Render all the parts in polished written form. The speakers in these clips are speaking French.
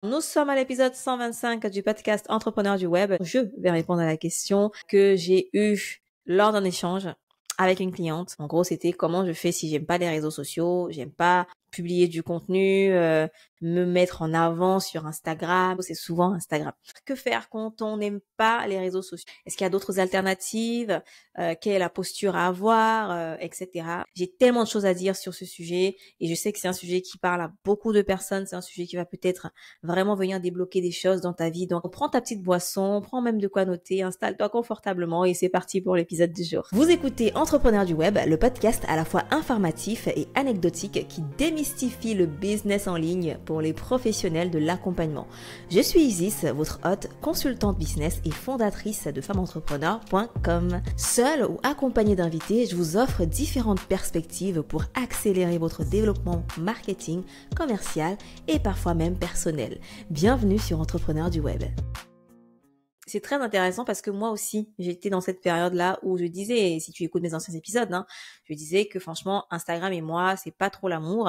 Nous sommes à l'épisode 125 du podcast Entrepreneur du Web. Je vais répondre à la question que j'ai eue lors d'un échange avec une cliente. En gros, c'était comment je fais si j'aime pas les réseaux sociaux, j'aime pas publier du contenu, me mettre en avant sur Instagram. C'est souvent Instagram. Que faire quand on n'aime pas les réseaux sociaux? Est-ce qu'il y a d'autres alternatives? Quelle est la posture à avoir, etc. J'ai tellement de choses à dire sur ce sujet et je sais que c'est un sujet qui parle à beaucoup de personnes. C'est un sujet qui va peut-être vraiment venir débloquer des choses dans ta vie. Donc, prends ta petite boisson, prends même de quoi noter, installe-toi confortablement et c'est parti pour l'épisode du jour. Vous écoutez Entrepreneur du Web, le podcast à la fois informatif et anecdotique qui démystifie le business en ligne pour les professionnels de l'accompagnement. Je suis Isis, votre hôte, consultante business et fondatrice de femmeentrepreneur.com. Seule ou accompagnée d'invités, je vous offre différentes perspectives pour accélérer votre développement marketing, commercial et parfois même personnel. Bienvenue sur Entrepreneur du Web. C'est très intéressant parce que moi aussi, j'étais dans cette période-là où je disais, si tu écoutes mes anciens épisodes, je disais que franchement, Instagram et moi, c'est pas trop l'amour.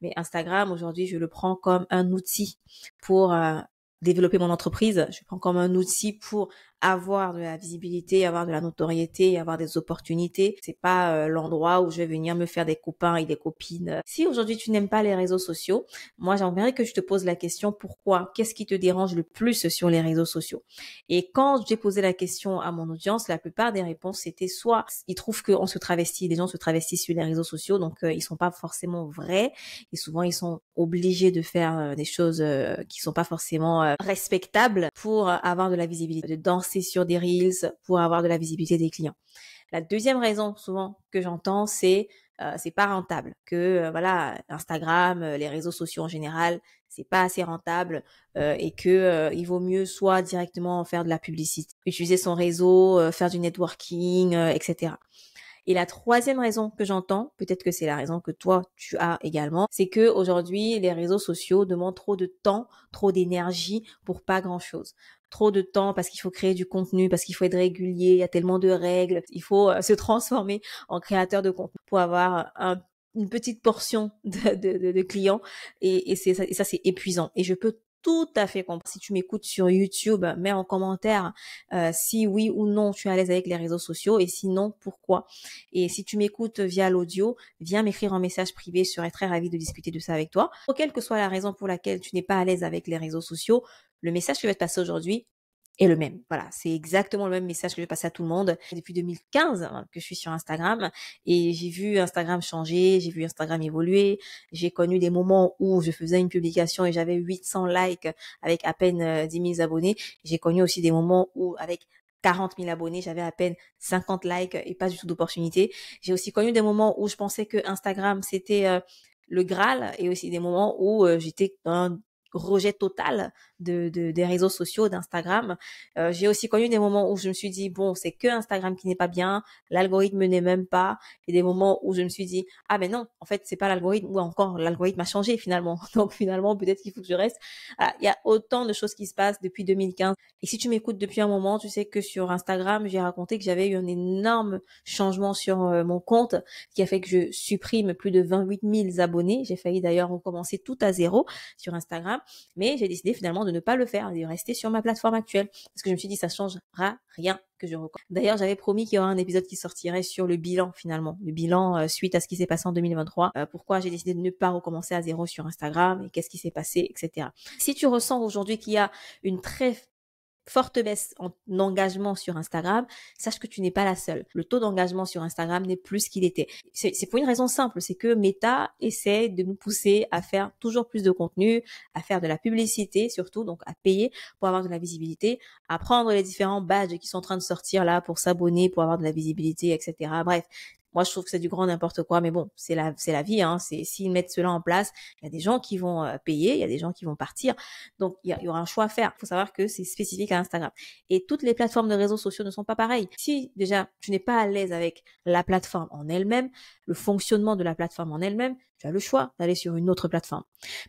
Mais Instagram, aujourd'hui, je le prends comme un outil pour développer mon entreprise. Je le prends comme un outil pour avoir de la visibilité, avoir de la notoriété, avoir des opportunités. C'est pas l'endroit où je vais venir me faire des copains et des copines. Si aujourd'hui tu n'aimes pas les réseaux sociaux, moi j'aimerais que je te pose la question pourquoi? Qu'est-ce qui te dérange le plus sur les réseaux sociaux? Et quand j'ai posé la question à mon audience, la plupart des réponses c'était soit ils trouvent qu'on se travestit, les gens se travestissent sur les réseaux sociaux, donc ils sont pas forcément vrais et souvent ils sont obligés de faire des choses qui sont pas forcément respectables pour avoir de la visibilité, de danser sur des reels pour avoir de la visibilité des clients. La deuxième raison souvent que j'entends, c'est pas rentable, que voilà, Instagram, les réseaux sociaux en général, c'est pas assez rentable et que il vaut mieux soit directement faire de la publicité, utiliser son réseau, faire du networking, etc. Et la troisième raison que j'entends, peut-être que c'est la raison que toi tu as également, c'est que aujourd'hui les réseaux sociaux demandent trop de temps, trop d'énergie pour pas grand-chose. Trop de temps parce qu'il faut créer du contenu, parce qu'il faut être régulier, il y a tellement de règles, il faut se transformer en créateur de contenu pour avoir une petite portion de clients et ça c'est épuisant. Et je peux tout à fait comprendre. Si tu m'écoutes sur YouTube, mets en commentaire si oui ou non tu es à l'aise avec les réseaux sociaux et sinon pourquoi. Et si tu m'écoutes via l'audio, viens m'écrire un message privé, je serai très ravie de discuter de ça avec toi. Quelle que soit la raison pour laquelle tu n'es pas à l'aise avec les réseaux sociaux, le message que je vais te passer aujourd'hui est le même. Voilà, c'est exactement le même message que je vais passer à tout le monde. Depuis 2015 que je suis sur Instagram et j'ai vu Instagram changer, j'ai vu Instagram évoluer. J'ai connu des moments où je faisais une publication et j'avais 800 likes avec à peine 10 000 abonnés. J'ai connu aussi des moments où avec 40 000 abonnés, j'avais à peine 50 likes et pas du tout d'opportunité. J'ai aussi connu des moments où je pensais que Instagram c'était le Graal et aussi des moments où j'étais dans un rejet total des réseaux sociaux, d'Instagram. J'ai aussi connu des moments où je me suis dit, bon, c'est que Instagram qui n'est pas bien, l'algorithme n'est même pas, et des moments où je me suis dit, ah ben non, en fait, c'est pas l'algorithme, ou encore l'algorithme a changé finalement. Donc finalement, peut-être qu'il faut que je reste. Ah, il y a autant de choses qui se passent depuis 2015. Et si tu m'écoutes depuis un moment, tu sais que sur Instagram, j'ai raconté que j'avais eu un énorme changement sur mon compte, qui a fait que je supprime plus de 28 000 abonnés. J'ai failli d'ailleurs recommencer tout à zéro sur Instagram. Mais j'ai décidé finalement de ne pas le faire, de rester sur ma plateforme actuelle. Parce que je me suis dit, ça changera rien que je recommence. D'ailleurs, j'avais promis qu'il y aurait un épisode qui sortirait sur le bilan finalement. Le bilan suite à ce qui s'est passé en 2023. Pourquoi j'ai décidé de ne pas recommencer à zéro sur Instagram et qu'est-ce qui s'est passé, etc. Si tu ressens aujourd'hui qu'il y a une très forte baisse en engagement sur Instagram, sache que tu n'es pas la seule. Le taux d'engagement sur Instagram n'est plus ce qu'il était. C'est pour une raison simple, c'est que Meta essaie de nous pousser à faire toujours plus de contenu, à faire de la publicité surtout, donc à payer pour avoir de la visibilité, à prendre les différents badges qui sont en train de sortir là pour s'abonner, pour avoir de la visibilité, etc. Bref, moi, je trouve que c'est du grand n'importe quoi, mais bon, c'est la vie, s'ils mettent cela en place, il y a des gens qui vont payer, il y a des gens qui vont partir. Donc, il y aura un choix à faire. Il faut savoir que c'est spécifique à Instagram. Et toutes les plateformes de réseaux sociaux ne sont pas pareilles. Si, déjà, tu n'es pas à l'aise avec la plateforme en elle-même, le fonctionnement de la plateforme en elle-même, tu as le choix d'aller sur une autre plateforme.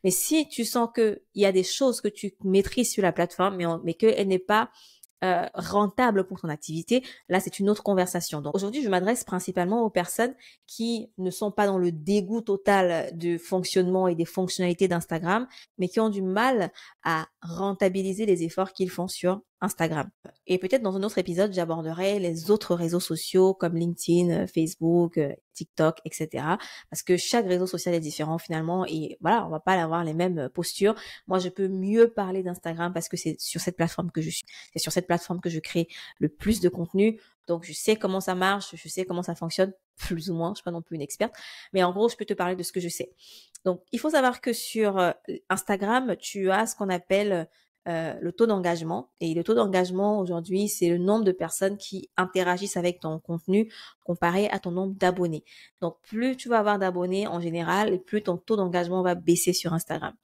Mais si tu sens que il y a des choses que tu maîtrises sur la plateforme, mais qu'elle n'est pas rentable pour ton activité, là c'est une autre conversation. Donc aujourd'hui, je m'adresse principalement aux personnes qui ne sont pas dans le dégoût total du fonctionnement et des fonctionnalités d'Instagram, mais qui ont du mal à rentabiliser les efforts qu'ils font sur Instagram. Et peut-être dans un autre épisode, j'aborderai les autres réseaux sociaux comme LinkedIn, Facebook, TikTok, etc. Parce que chaque réseau social est différent finalement et voilà, on va pas avoir les mêmes postures. Moi, je peux mieux parler d'Instagram parce que c'est sur cette plateforme que je suis. C'est sur cette plateforme que je crée le plus de contenu. Donc, je sais comment ça marche, je sais comment ça fonctionne, plus ou moins. Je suis pas non plus une experte. Mais en gros, je peux te parler de ce que je sais. Donc, il faut savoir que sur Instagram, tu as ce qu'on appelle le taux d'engagement. Et le taux d'engagement aujourd'hui, c'est le nombre de personnes qui interagissent avec ton contenu comparé à ton nombre d'abonnés. Donc, plus tu vas avoir d'abonnés en général, et plus ton taux d'engagement va baisser sur Instagram.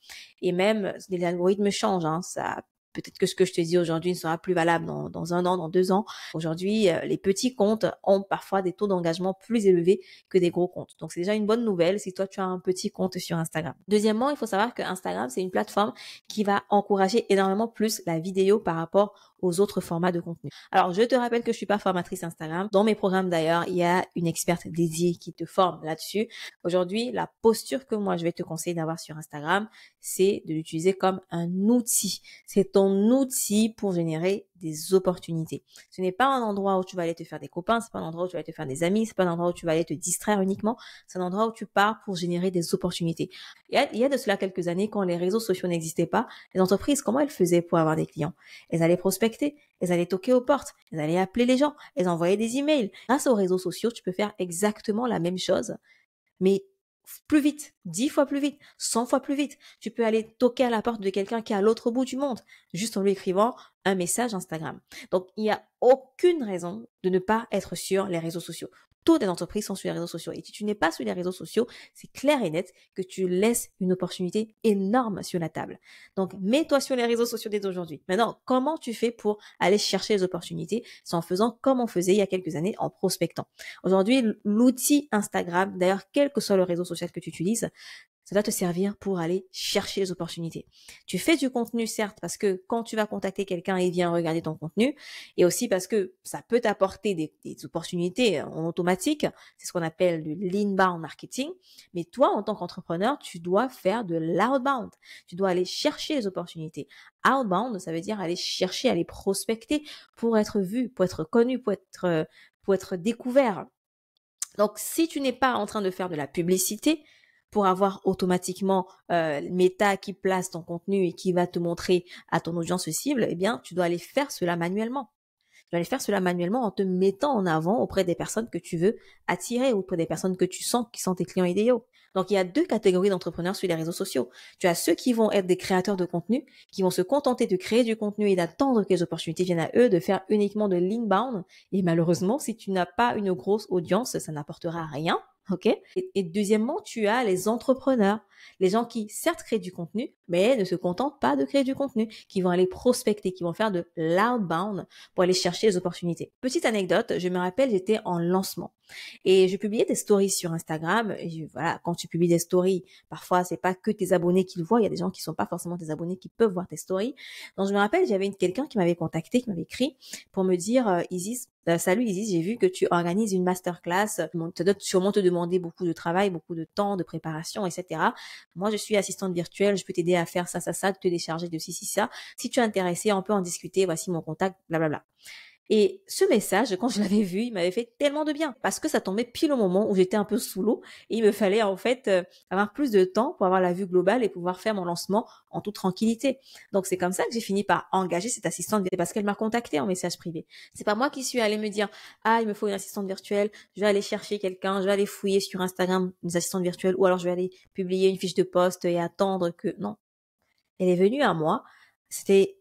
Et même, les algorithmes changent, hein, ça. Peut-être que ce que je te dis aujourd'hui ne sera plus valable dans 1 an, dans 2 ans. Aujourd'hui, les petits comptes ont parfois des taux d'engagement plus élevés que des gros comptes. Donc, c'est déjà une bonne nouvelle si toi, tu as un petit compte sur Instagram. Deuxièmement, il faut savoir que Instagram, c'est une plateforme qui va encourager énormément plus la vidéo par rapport aux autres formats de contenu. Alors, je te rappelle que je suis pas formatrice Instagram. Dans mes programmes d'ailleurs, il y a une experte dédiée qui te forme là-dessus. Aujourd'hui, la posture que moi, je vais te conseiller d'avoir sur Instagram, c'est de l'utiliser comme un outil. C'est ton outil pour générer des opportunités. Ce n'est pas un endroit où tu vas aller te faire des copains, c'est pas un endroit où tu vas aller te faire des amis, c'est pas un endroit où tu vas aller te distraire uniquement, c'est un endroit où tu pars pour générer des opportunités. Il y a de cela quelques années, quand les réseaux sociaux n'existaient pas, les entreprises, comment elles faisaient pour avoir des clients? Elles allaient prospecter, elles allaient toquer aux portes, elles allaient appeler les gens, elles envoyaient des emails. Grâce aux réseaux sociaux, tu peux faire exactement la même chose, mais plus vite, 10 fois plus vite, 100 fois plus vite. Tu peux aller toquer à la porte de quelqu'un qui est à l'autre bout du monde, juste en lui écrivant un message Instagram. Donc, il n'y a aucune raison de ne pas être sur les réseaux sociaux. Toutes les entreprises sont sur les réseaux sociaux. Et si tu n'es pas sur les réseaux sociaux, c'est clair et net que tu laisses une opportunité énorme sur la table. Donc, mets-toi sur les réseaux sociaux dès aujourd'hui. Maintenant, comment tu fais pour aller chercher les opportunités? C'est en faisant comme on faisait il y a quelques années, en prospectant. Aujourd'hui, l'outil Instagram, d'ailleurs, quel que soit le réseau social que tu utilises, ça doit te servir pour aller chercher les opportunités. Tu fais du contenu, certes, parce que quand tu vas contacter quelqu'un, il vient regarder ton contenu, et aussi parce que ça peut t'apporter des opportunités en automatique. C'est ce qu'on appelle du l'inbound marketing. Mais toi, en tant qu'entrepreneur, tu dois faire de l'outbound. Tu dois aller chercher les opportunités. Outbound, ça veut dire aller chercher, aller prospecter pour être vu, pour être connu, pour être découvert. Donc, si tu n'es pas en train de faire de la publicité pour avoir automatiquement Meta qui place ton contenu et qui va te montrer à ton audience cible, eh bien, tu dois aller faire cela manuellement. Tu dois aller faire cela manuellement en te mettant en avant auprès des personnes que tu veux attirer, auprès des personnes que tu sens qui sont tes clients idéaux. Donc, il y a 2 catégories d'entrepreneurs sur les réseaux sociaux. Tu as ceux qui vont être des créateurs de contenu, qui vont se contenter de créer du contenu et d'attendre que les opportunités viennent à eux, de faire uniquement de l'inbound. Et malheureusement, si tu n'as pas une grosse audience, ça n'apportera rien. OK? Et deuxièmement, tu as les entrepreneurs, les gens qui certes créent du contenu, mais ne se contentent pas de créer du contenu, qui vont aller prospecter, qui vont faire de l'outbound pour aller chercher les opportunités. Petite anecdote, je me rappelle, j'étais en lancement et je publiais des stories sur Instagram. Et voilà, quand tu publies des stories, parfois c'est pas que tes abonnés qui le voient, il y a des gens qui sont pas forcément tes abonnés qui peuvent voir tes stories. Donc je me rappelle, j'avais quelqu'un qui m'avait contacté, qui m'avait écrit pour me dire Isis, salut Isis, j'ai vu que tu organises une masterclass. Ça doit sûrement te demander beaucoup de travail, beaucoup de temps, de préparation, etc. Moi, je suis assistante virtuelle, je peux t'aider à faire ça, te décharger de ci, ça. Si tu es intéressé, on peut en discuter, voici mon contact, blablabla. Et ce message, quand je l'avais vu, il m'avait fait tellement de bien parce que ça tombait pile au moment où j'étais un peu sous l'eau et il me fallait en fait avoir plus de temps pour avoir la vue globale et pouvoir faire mon lancement en toute tranquillité. Donc c'est comme ça que j'ai fini par engager cette assistante parce qu'elle m'a contacté en message privé. C'est pas moi qui suis allée me dire ah il me faut une assistante virtuelle, je vais aller chercher quelqu'un, je vais aller fouiller sur Instagram des assistantes virtuelles ou alors je vais aller publier une fiche de poste et attendre que non. Elle est venue à moi, c'était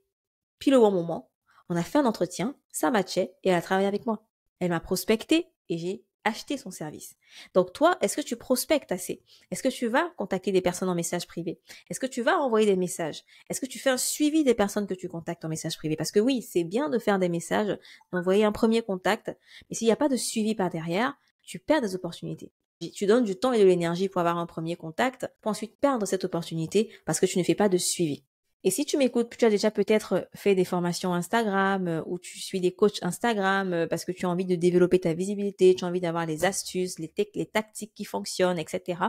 pile au bon moment. On a fait un entretien, ça matchait et elle a travaillé avec moi. Elle m'a prospecté et j'ai acheté son service. Donc toi, est-ce que tu prospectes assez? Est-ce que tu vas contacter des personnes en message privé? Est-ce que tu vas envoyer des messages? Est-ce que tu fais un suivi des personnes que tu contactes en message privé? Parce que oui, c'est bien de faire des messages, d'envoyer un premier contact, mais s'il n'y a pas de suivi par derrière, tu perds des opportunités. Tu donnes du temps et de l'énergie pour avoir un premier contact, pour ensuite perdre cette opportunité parce que tu ne fais pas de suivi. Et si tu m'écoutes, tu as déjà peut-être fait des formations Instagram ou tu suis des coachs Instagram parce que tu as envie de développer ta visibilité, tu as envie d'avoir les astuces, les tactiques qui fonctionnent, etc.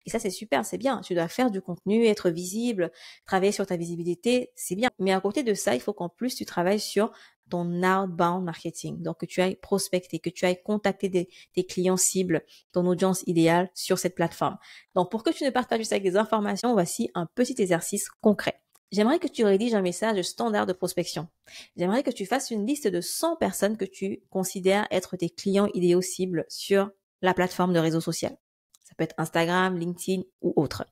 Et ça, c'est super, c'est bien. Tu dois faire du contenu, être visible, travailler sur ta visibilité, c'est bien. Mais à côté de ça, il faut qu'en plus, tu travailles sur ton outbound marketing. Donc, que tu ailles prospecter, que tu ailles contacter tes clients cibles, ton audience idéale sur cette plateforme. Donc, pour que tu ne partes pas juste avec des informations, voici un petit exercice concret. J'aimerais que tu rédiges un message standard de prospection. J'aimerais que tu fasses une liste de 100 personnes que tu considères être tes clients idéaux cibles sur la plateforme de réseau social. Ça peut être Instagram, LinkedIn ou autre.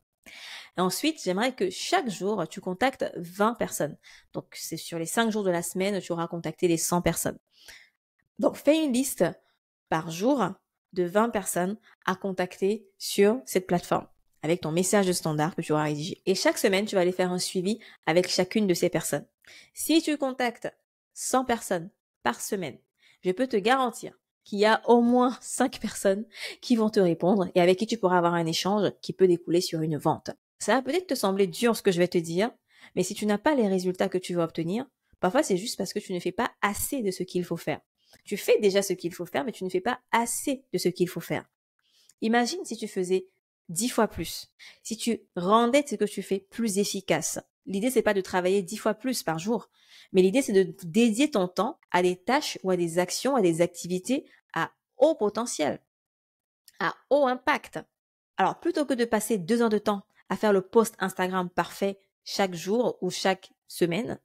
Et ensuite, j'aimerais que chaque jour, tu contactes 20 personnes. Donc, c'est sur les 5 jours de la semaine, tu auras contacté les 100 personnes. Donc, fais une liste par jour de 20 personnes à contacter sur cette plateforme avec ton message de standard que tu auras rédigé. Et chaque semaine, tu vas aller faire un suivi avec chacune de ces personnes. Si tu contactes 100 personnes par semaine, je peux te garantir qu'il y a au moins 5 personnes qui vont te répondre et avec qui tu pourras avoir un échange qui peut découler sur une vente. Ça va peut-être te sembler dur ce que je vais te dire, mais si tu n'as pas les résultats que tu veux obtenir, parfois c'est juste parce que tu ne fais pas assez de ce qu'il faut faire. Tu fais déjà ce qu'il faut faire, mais tu ne fais pas assez de ce qu'il faut faire. Imagine si tu faisais 10 fois plus, si tu rendais ce que tu fais plus efficace. L'idée, c'est pas de travailler 10 fois plus par jour, mais l'idée, c'est de dédier ton temps à des tâches ou à des actions, à des activités à haut potentiel, à haut impact. Alors, plutôt que de passer 2 heures de temps à faire le post Instagram parfait chaque jour ou chaque semaine,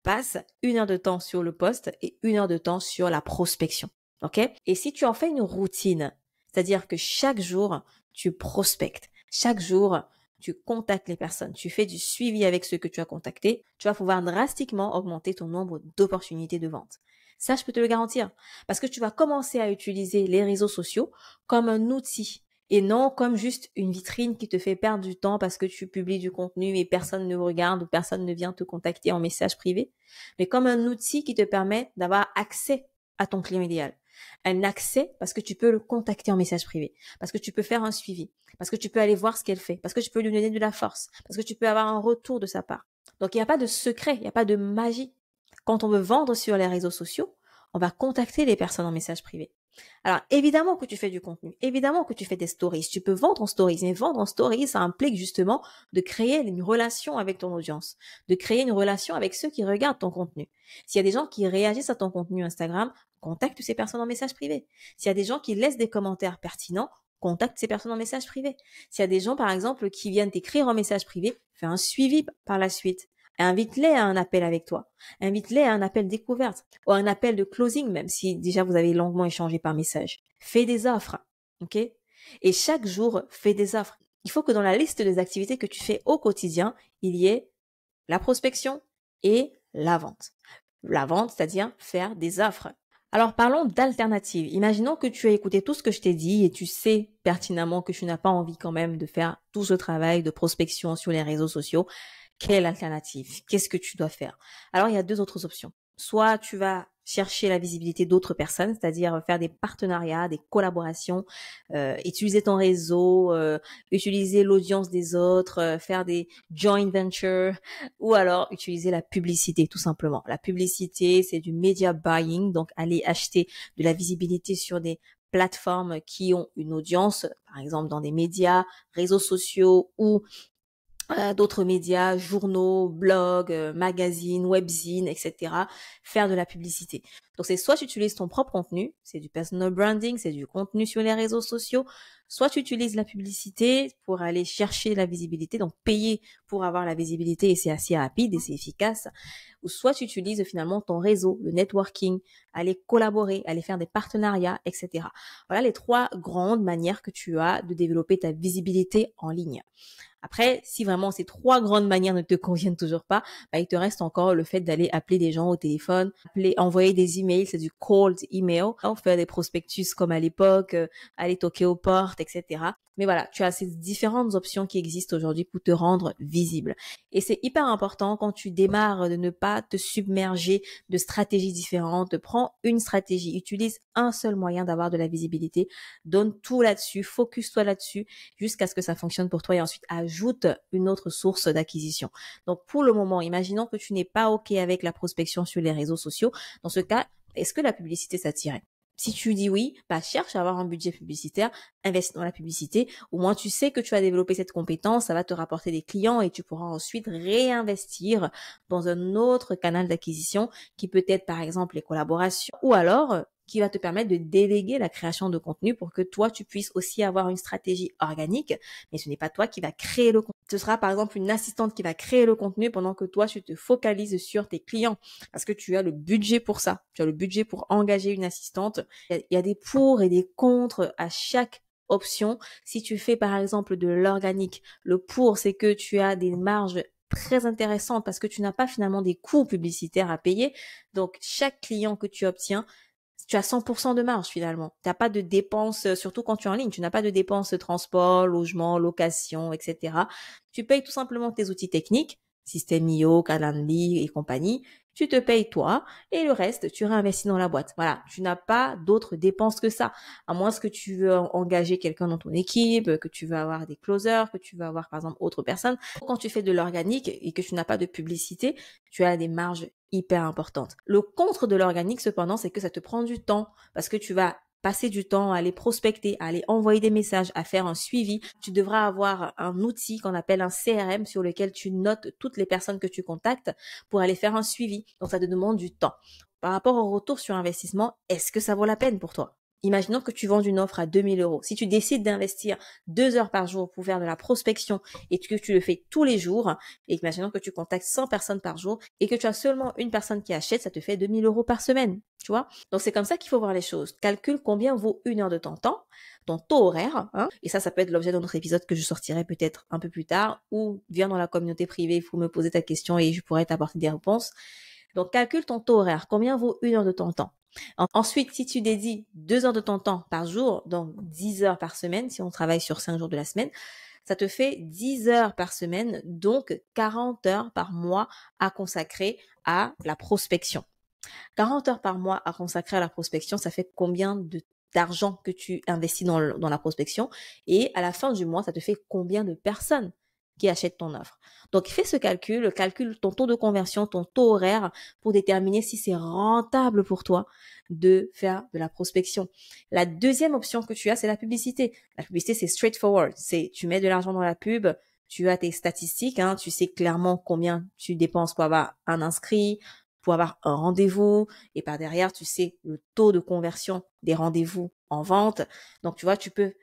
passe 1 heure de temps sur le post et 1 heure de temps sur la prospection. OK? Et si tu en fais une routine, c'est-à-dire que chaque jour, tu prospectes, chaque jour, tu contactes les personnes, tu fais du suivi avec ceux que tu as contactés, tu vas pouvoir drastiquement augmenter ton nombre d'opportunités de vente. Ça, je peux te le garantir, parce que tu vas commencer à utiliser les réseaux sociaux comme un outil et non comme juste une vitrine qui te fait perdre du temps parce que tu publies du contenu et personne ne regarde ou personne ne vient te contacter en message privé, mais comme un outil qui te permet d'avoir accès à ton client idéal. Un accès parce que tu peux le contacter en message privé, parce que tu peux faire un suivi, parce que tu peux aller voir ce qu'elle fait, parce que tu peux lui donner de la force, parce que tu peux avoir un retour de sa part. Donc, il n'y a pas de secret, il n'y a pas de magie. Quand on veut vendre sur les réseaux sociaux, on va contacter les personnes en message privé. Alors, évidemment que tu fais du contenu, évidemment que tu fais des stories, tu peux vendre en stories, mais vendre en stories, ça implique justement de créer une relation avec ton audience, de créer une relation avec ceux qui regardent ton contenu. S'il y a des gens qui réagissent à ton contenu Instagram, contacte ces personnes en message privé. S'il y a des gens qui laissent des commentaires pertinents, contacte ces personnes en message privé. S'il y a des gens, par exemple, qui viennent t'écrire en message privé, fais un suivi par la suite. Invite-les à un appel avec toi. Invite-les à un appel découverte ou à un appel de closing, même si déjà vous avez longuement échangé par message. Fais des offres, ok? Et chaque jour, fais des offres. Il faut que dans la liste des activités que tu fais au quotidien, il y ait la prospection et la vente. La vente, c'est-à-dire faire des offres. Alors parlons d'alternatives. Imaginons que tu as écouté tout ce que je t'ai dit et tu sais pertinemment que tu n'as pas envie quand même de faire tout ce travail de prospection sur les réseaux sociaux. Quelle alternative? Qu'est-ce que tu dois faire? Alors, il y a 2 autres options. Soit tu vas chercher la visibilité d'autres personnes, c'est-à-dire faire des partenariats, des collaborations, utiliser ton réseau, utiliser l'audience des autres, faire des joint ventures, ou alors utiliser la publicité, tout simplement. La publicité, c'est du media buying, donc aller acheter de la visibilité sur des plateformes qui ont une audience, par exemple dans des médias, réseaux sociaux ou d'autres médias, journaux, blogs, magazines, webzines, etc. Faire de la publicité. Donc c'est soit tu utilises ton propre contenu, c'est du personal branding, c'est du contenu sur les réseaux sociaux, soit tu utilises la publicité pour aller chercher la visibilité, donc payer pour avoir la visibilité et c'est assez rapide et c'est efficace, ou soit tu utilises finalement ton réseau, le networking, aller collaborer, aller faire des partenariats, etc. Voilà les 3 grandes manières que tu as de développer ta visibilité en ligne. Après, si vraiment ces 3 grandes manières ne te conviennent toujours pas, il te reste encore le fait d'aller appeler des gens au téléphone, envoyer des emails, c'est du cold email, faire des prospectus comme à l'époque, aller toquer aux portes, etc. Mais voilà, tu as ces différentes options qui existent aujourd'hui pour te rendre visible. Et c'est hyper important quand tu démarres de ne pas te submerger de stratégies différentes. Prends une stratégie, utilise un seul moyen d'avoir de la visibilité. Donne tout là-dessus, focus-toi là-dessus jusqu'à ce que ça fonctionne pour toi et ensuite ajoute une autre source d'acquisition. Donc pour le moment, imaginons que tu n'es pas OK avec la prospection sur les réseaux sociaux. Dans ce cas, est-ce que la publicité s'attirait? Si tu dis oui, cherche à avoir un budget publicitaire, investis dans la publicité. Au moins, tu sais que tu as développé cette compétence, ça va te rapporter des clients et tu pourras ensuite réinvestir dans un autre canal d'acquisition qui peut être par exemple les collaborations ou alors qui va te permettre de déléguer la création de contenu pour que toi, tu puisses aussi avoir une stratégie organique, mais ce n'est pas toi qui va créer le contenu. Ce sera par exemple une assistante qui va créer le contenu pendant que toi, tu te focalises sur tes clients parce que tu as le budget pour ça. Tu as le budget pour engager une assistante. Il y a des pour et des contre à chaque option. Si tu fais par exemple de l'organique, le pour, c'est que tu as des marges très intéressantes parce que tu n'as pas finalement des coûts publicitaires à payer. Donc, chaque client que tu obtiens, tu as 100% de marge finalement. Tu n'as pas de dépenses, surtout quand tu es en ligne, tu n'as pas de dépenses de transport, logement, location, etc. Tu payes tout simplement tes outils techniques, système IO, Calendly et compagnie. Tu te payes toi et le reste, tu réinvestis dans la boîte. Voilà, tu n'as pas d'autres dépenses que ça. À moins que tu veux engager quelqu'un dans ton équipe, que tu veux avoir des closers, que tu veux avoir par exemple autre personne. Quand tu fais de l'organique et que tu n'as pas de publicité, tu as des marges hyper importantes. Le contre de l'organique cependant, c'est que ça te prend du temps parce que tu vas passer du temps à aller prospecter, à aller envoyer des messages, à faire un suivi. Tu devras avoir un outil qu'on appelle un CRM sur lequel tu notes toutes les personnes que tu contactes pour aller faire un suivi. Donc, ça te demande du temps. Par rapport au retour sur investissement, est-ce que ça vaut la peine pour toi? Imaginons que tu vends une offre à 2 000 euros. Si tu décides d'investir 2 heures par jour pour faire de la prospection et que tu le fais tous les jours, et imaginons que tu contactes 100 personnes par jour et que tu as seulement une personne qui achète, ça te fait 2 000 euros par semaine, tu vois? Donc, c'est comme ça qu'il faut voir les choses. Calcule combien vaut une heure de ton temps, ton taux horaire, hein, et ça peut être l'objet d'un autre épisode que je sortirai peut-être un peu plus tard, ou viens dans la communauté privée pour me poser ta question et je pourrai t'apporter des réponses. Donc, calcule ton taux horaire. Combien vaut une heure de ton temps? Ensuite, si tu dédies 2 heures de ton temps par jour, donc 10 heures par semaine, si on travaille sur 5 jours de la semaine, ça te fait 10 heures par semaine, donc 40 heures par mois à consacrer à la prospection. 40 heures par mois à consacrer à la prospection, ça fait combien d'argent que tu investis dans la prospection? Et à la fin du mois, ça te fait combien de personnes qui achètent ton offre? Donc, fais ce calcule ton taux de conversion, ton taux horaire pour déterminer si c'est rentable pour toi de faire de la prospection. La deuxième option que tu as, c'est la publicité. La publicité, c'est straightforward. Tu mets de l'argent dans la pub, tu as tes statistiques, hein, tu sais clairement combien tu dépenses pour avoir un inscrit, pour avoir un rendez-vous, et par derrière, tu sais le taux de conversion des rendez-vous en vente. Donc, tu vois, tu peux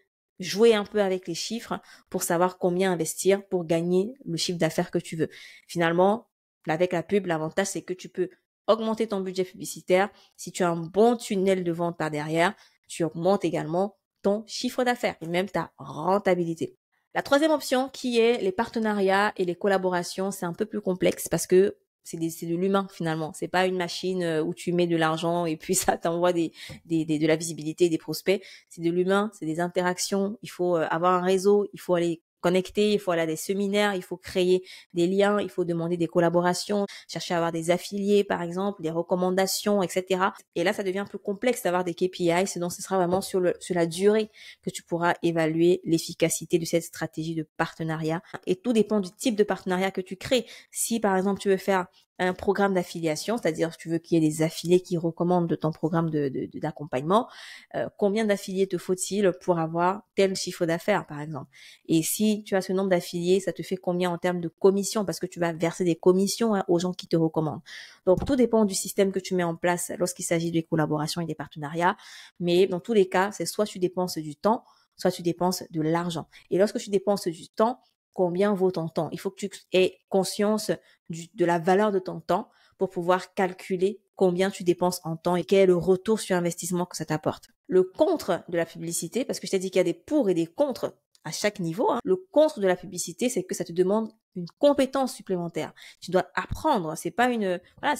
jouer un peu avec les chiffres pour savoir combien investir pour gagner le chiffre d'affaires que tu veux. Finalement, avec la pub, l'avantage, c'est que tu peux augmenter ton budget publicitaire. Si tu as un bon tunnel de vente par derrière, tu augmentes également ton chiffre d'affaires et même ta rentabilité. La troisième option qui est les partenariats et les collaborations, c'est un peu plus complexe parce que c'est de l'humain finalement. C'est pas une machine où tu mets de l'argent et puis ça t'envoie de la visibilité, des prospects. C'est de l'humain, c'est des interactions. Il faut avoir un réseau, il faut aller connecter, il faut aller à des séminaires, il faut créer des liens, il faut demander des collaborations, chercher à avoir des affiliés par exemple, des recommandations, etc. Et là, ça devient plus complexe d'avoir des KPI, donc ce sera vraiment sur la durée que tu pourras évaluer l'efficacité de cette stratégie de partenariat. Et tout dépend du type de partenariat que tu crées. Si par exemple tu veux faire un programme d'affiliation, c'est-à-dire tu veux qu'il y ait des affiliés qui recommandent de ton programme d'accompagnement, combien d'affiliés te faut-il pour avoir tel chiffre d'affaires par exemple? Et si tu as ce nombre d'affiliés, ça te fait combien en termes de commission parce que tu vas verser des commissions aux gens qui te recommandent. Donc tout dépend du système que tu mets en place lorsqu'il s'agit des collaborations et des partenariats, mais dans tous les cas, c'est soit tu dépenses du temps, soit tu dépenses de l'argent. Et lorsque tu dépenses du temps, combien vaut ton temps? Il faut que tu aies conscience de la valeur de ton temps pour pouvoir calculer combien tu dépenses en temps et quel est le retour sur investissement que ça t'apporte. Le contre de la publicité, parce que je t'ai dit qu'il y a des pour et des contre à chaque niveau, hein. Le contre de la publicité, c'est que ça te demande une compétence supplémentaire. Tu dois apprendre, c'est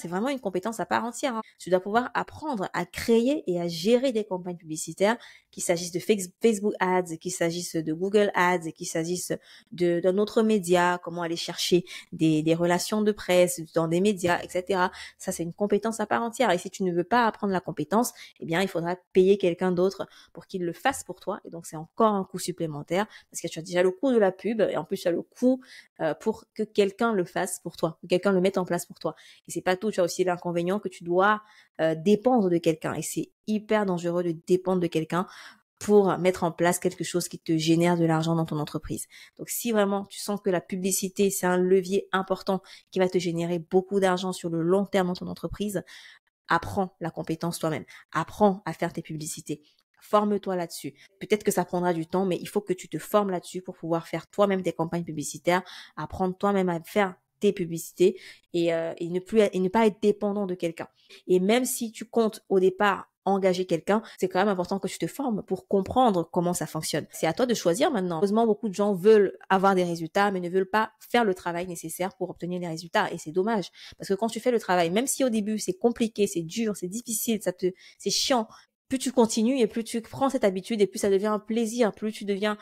vraiment une compétence à part entière, hein. Tu dois pouvoir apprendre à créer et à gérer des campagnes publicitaires qu'il s'agisse de Facebook Ads, qu'il s'agisse de Google Ads, qu'il s'agisse d'un autre média, comment aller chercher des relations de presse dans des médias, etc. Ça, c'est une compétence à part entière. Et si tu ne veux pas apprendre la compétence, eh bien, il faudra payer quelqu'un d'autre pour qu'il le fasse pour toi. Et donc, c'est encore un coût supplémentaire parce que tu as déjà le coût de la pub et en plus, tu as le coût pour que quelqu'un le fasse pour toi, que quelqu'un le mette en place pour toi. Et c'est pas tout. Tu as aussi l'inconvénient que tu dois dépendre de quelqu'un. Et c'est hyper dangereux de dépendre de quelqu'un pour mettre en place quelque chose qui te génère de l'argent dans ton entreprise. Donc, si vraiment tu sens que la publicité, c'est un levier important qui va te générer beaucoup d'argent sur le long terme dans ton entreprise, apprends la compétence toi-même. Apprends à faire tes publicités. Forme-toi là-dessus. Peut-être que ça prendra du temps, mais il faut que tu te formes là-dessus pour pouvoir faire toi-même tes campagnes publicitaires, apprendre toi-même à faire tes publicités et ne pas être dépendant de quelqu'un. Et même si tu comptes au départ engager quelqu'un, c'est quand même important que tu te formes pour comprendre comment ça fonctionne. C'est à toi de choisir maintenant. Heureusement, beaucoup de gens veulent avoir des résultats, mais ne veulent pas faire le travail nécessaire pour obtenir les résultats. Et c'est dommage. Parce que quand tu fais le travail, même si au début c'est compliqué, c'est dur, c'est difficile, c'est chiant, plus tu continues et plus tu prends cette habitude et plus ça devient un plaisir, plus tu deviens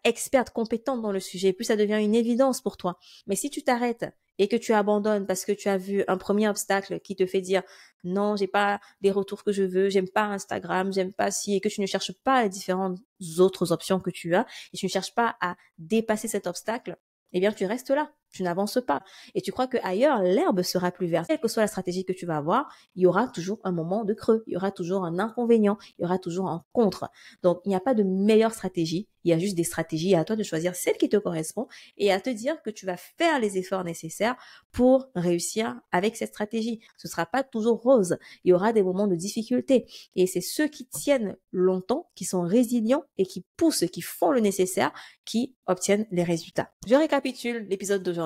experte, compétente dans le sujet, plus ça devient une évidence pour toi. Mais si tu t'arrêtes et que tu abandonnes parce que tu as vu un premier obstacle qui te fait dire non, j'ai pas les retours que je veux, j'aime pas Instagram, j'aime pas ci, et que tu ne cherches pas les différentes autres options que tu as et tu ne cherches pas à dépasser cet obstacle, eh bien tu restes là, tu n'avances pas et tu crois que ailleurs l'herbe sera plus verte. Quelle que soit la stratégie que tu vas avoir, il y aura toujours un moment de creux, il y aura toujours un inconvénient, il y aura toujours un contre. Donc il n'y a pas de meilleure stratégie, il y a juste des stratégies, à toi de choisir celle qui te correspond et à te dire que tu vas faire les efforts nécessaires pour réussir avec cette stratégie. Ce sera pas toujours rose, il y aura des moments de difficulté et c'est ceux qui tiennent longtemps, qui sont résilients et qui poussent, qui font le nécessaire, qui obtiennent les résultats. Je récapitule l'épisode d'aujourd'hui.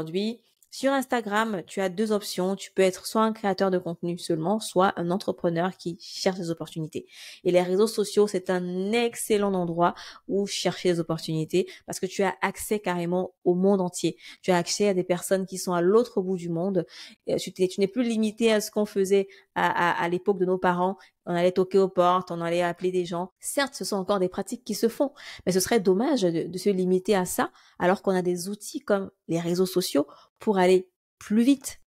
Sur Instagram, tu as deux options. Tu peux être soit un créateur de contenu seulement, soit un entrepreneur qui cherche des opportunités. Et les réseaux sociaux, c'est un excellent endroit où chercher des opportunités parce que tu as accès carrément au monde entier. Tu as accès à des personnes qui sont à l'autre bout du monde. Tu n'es plus limité à ce qu'on faisait à l'époque de nos parents. On allait toquer aux portes, on allait appeler des gens. Certes, ce sont encore des pratiques qui se font, mais ce serait dommage de se limiter à ça alors qu'on a des outils comme les réseaux sociaux pour aller plus vite,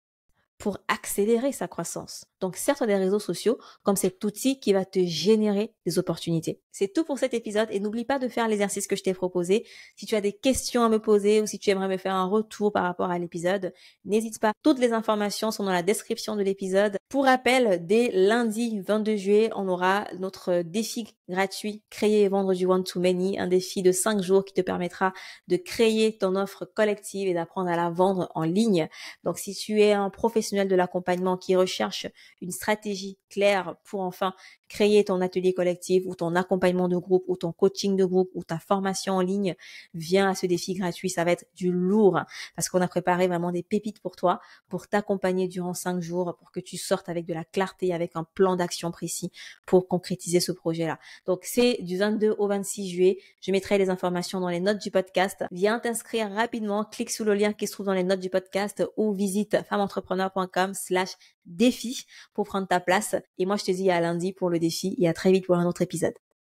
pour accélérer sa croissance. Donc, certes, des réseaux sociaux comme cet outil qui va te générer des opportunités. C'est tout pour cet épisode et n'oublie pas de faire l'exercice que je t'ai proposé. Si tu as des questions à me poser ou si tu aimerais me faire un retour par rapport à l'épisode, n'hésite pas. Toutes les informations sont dans la description de l'épisode. Pour rappel, dès lundi 22 juillet, on aura notre défi gratuit Créer et vendre du one-to-many, un défi de 5 jours qui te permettra de créer ton offre collective et d'apprendre à la vendre en ligne. Donc, si tu es un professionnel de l'accompagnement qui recherche une stratégie claire pour enfin créer ton atelier collectif ou ton accompagnement de groupe ou ton coaching de groupe ou ta formation en ligne, viens à ce défi gratuit. Ça va être du lourd parce qu'on a préparé vraiment des pépites pour toi, pour t'accompagner durant 5 jours, pour que tu sortes avec de la clarté, avec un plan d'action précis pour concrétiser ce projet-là. Donc, c'est du 22 au 26 juillet. Je mettrai les informations dans les notes du podcast. Viens t'inscrire rapidement. Clique sur le lien qui se trouve dans les notes du podcast ou visite femmeentrepreneur.com/défi pour prendre ta place. Et moi, je te dis à lundi pour le défi et à très vite pour un autre épisode.